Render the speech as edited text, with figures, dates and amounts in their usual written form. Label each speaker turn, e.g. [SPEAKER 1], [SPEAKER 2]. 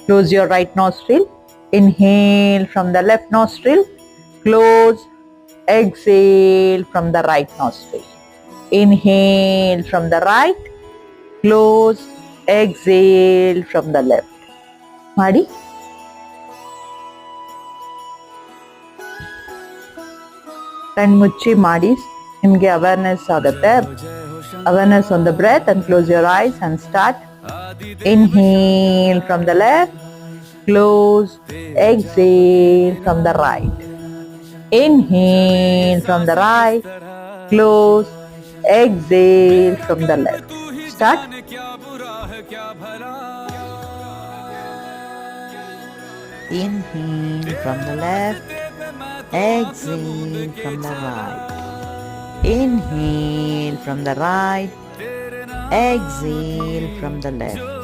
[SPEAKER 1] Close your right nostril. Inhale from the left nostril. Close. Exhale from the right nostril. Inhale from the right. Close. Exhale from the left. ಮಾಡಿ. ಕಣ್ಮುಚ್ಚಿ ಮಾಡಿ. ನಿಮಗೆ awareness ಆಗುತ್ತೆ. Awareness on the breath, and close your eyes and start. Inhale from the left. Close. Exhale from the right. Inhale from the right. Close. Exhale from the left. Start. Inhale from the left. Exhale from the right. Inhale from the right. Exhale from the left.